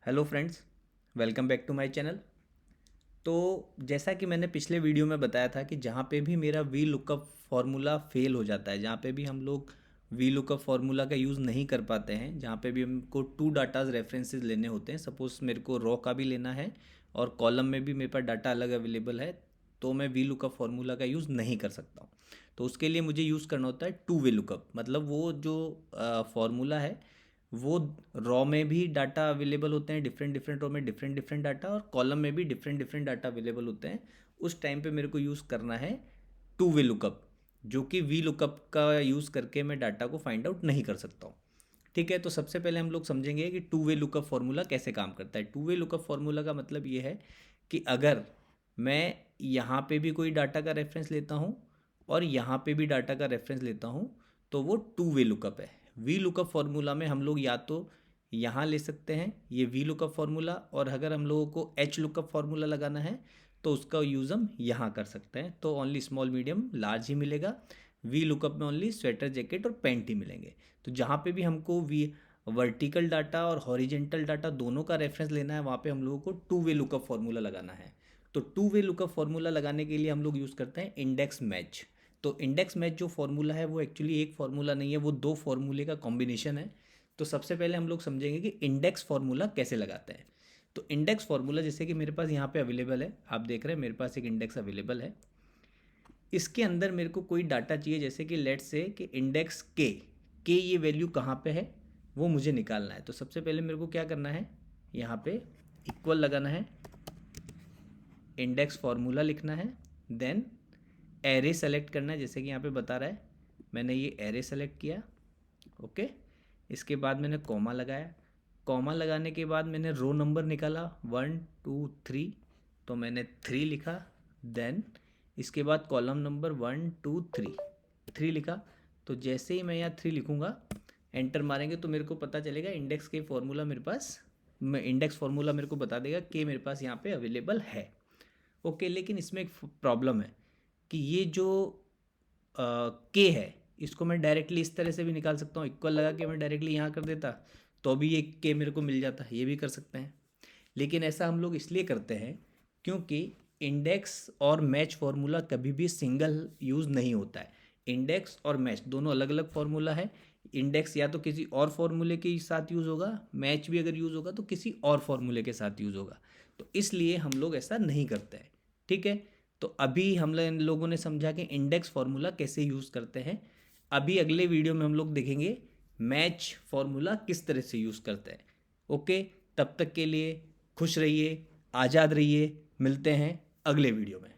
Hello friends, welcome back to my channel. तो जैसा कि मैंने पिछले वीडियो में बताया था कि जहाँ पे भी मेरा वी लुकअप फार्मूला फेल हो जाता है, जहाँ पे भी हम लोग वी लुकअप फार्मूला का यूज़ नहीं कर पाते हैं, जहाँ पे भी हमको टू डाटाज रेफरेंसेस लेने होते हैं, सपोज मेरे को रॉ का भी लेना है और कॉलम में भी मेरे पास डाटा अलग अवेलेबल है, तो मैं वी लुकअप फार्मूला का यूज़ नहीं कर सकता हूँ। तो उसके लिए मुझे यूज़ करना होता है टू वे लुकअप। मतलब वो जो फार्मूला है वो रॉ में भी डाटा अवेलेबल होते हैं, डिफरेंट डिफरेंट रॉ में डिफरेंट डिफरेंट डाटा, और कॉलम में भी डिफरेंट डिफरेंट डाटा अवेलेबल होते हैं। उस टाइम पे मेरे को यूज़ करना है टू वे लुकअप, जो कि वी लुकअप का यूज़ करके मैं डाटा को फाइंड आउट नहीं कर सकता हूँ। ठीक है, तो सबसे पहले हम लोग समझेंगे कि टू वे लुकअप फार्मूला कैसे काम करता है। टू वे लुकअप फार्मूला का मतलब ये है कि अगर मैं यहाँ पे भी कोई डाटा का रेफरेंस लेता हूँ और यहाँ पे भी डाटा का रेफरेंस लेता हूँ, तो वो टू वे लुकअप है। वी लुकअप फार्मूला में हम लोग या तो यहाँ ले सकते हैं ये वी लुकअप फार्मूला, और अगर हम लोगों को एच लुकअप फार्मूला लगाना है तो उसका यूज़ हम यहाँ कर सकते हैं। तो ओनली स्मॉल मीडियम लार्ज ही मिलेगा। वी लुकअप में ओनली स्वेटर जैकेट और पैंट ही मिलेंगे। तो जहाँ पे भी हमको वी वर्टिकल डाटा और हॉरिजेंटल डाटा दोनों का रेफरेंस लेना है, वहाँ पे हम लोगों को टू वे लुकअप फार्मूला लगाना है। तो टू वे लुकअप फार्मूला लगाने के लिए हम लोग यूज़ करते हैं इंडेक्स मैच। तो इंडेक्स मैच जो फार्मूला है वो एक्चुअली एक फार्मूला नहीं है, वो दो फार्मूले का कॉम्बिनेशन है। तो सबसे पहले हम लोग समझेंगे कि इंडेक्स फार्मूला कैसे लगाते हैं। तो इंडेक्स फार्मूला जैसे कि मेरे पास यहाँ पे अवेलेबल है, आप देख रहे हैं मेरे पास एक इंडेक्स अवेलेबल है। इसके अंदर मेरे को कोई डाटा चाहिए, जैसे कि लेट्स से कि इंडेक्स के ये वैल्यू कहाँ पे है वो मुझे निकालना है। तो सबसे पहले मेरे को क्या करना है, यहाँ पे इक्वल लगाना है, इंडेक्स फार्मूला लिखना है, देन एरे सेलेक्ट करना है, जैसे कि यहाँ पे बता रहा है। मैंने ये एरे सेलेक्ट किया, ओके। इसके बाद मैंने कॉमा लगाया, कॉमा लगाने के बाद मैंने रो नंबर निकाला 1 2 3, तो मैंने 3 लिखा। देन इसके बाद कॉलम नंबर 1 2 3 लिखा। तो जैसे ही मैं यहाँ 3 लिखूँगा, एंटर मारेंगे तो मेरे को पता चलेगा इंडेक्स के फार्मूला मेरे पास, इंडेक्स फार्मूला मेरे को बता देगा कि मेरे पास यहाँ पे अवेलेबल है। ओके, लेकिन इसमें एक प्रॉब्लम है कि ये जो के है, इसको मैं डायरेक्टली इस तरह से भी निकाल सकता हूँ, इक्वल लगा के मैं डायरेक्टली यहाँ कर देता तो भी ये के मेरे को मिल जाता, ये भी कर सकते हैं। लेकिन ऐसा हम लोग इसलिए करते हैं क्योंकि इंडेक्स और मैच फार्मूला कभी भी सिंगल यूज़ नहीं होता है। इंडेक्स और मैच दोनों अलग अलग फार्मूला है। इंडेक्स या तो किसी और फार्मूले के साथ यूज़ होगा, मैच भी अगर यूज़ होगा तो किसी और फार्मूले के साथ यूज़ होगा। तो इसलिए हम लोग ऐसा नहीं करते हैं। ठीक है, तो अभी हम लोगों ने समझा कि इंडेक्स फार्मूला कैसे यूज़ करते हैं। अभी अगले वीडियो में हम लोग देखेंगे मैच फार्मूला किस तरह से यूज़ करते हैं। ओके, तब तक के लिए खुश रहिए, आज़ाद रहिए, मिलते हैं अगले वीडियो में।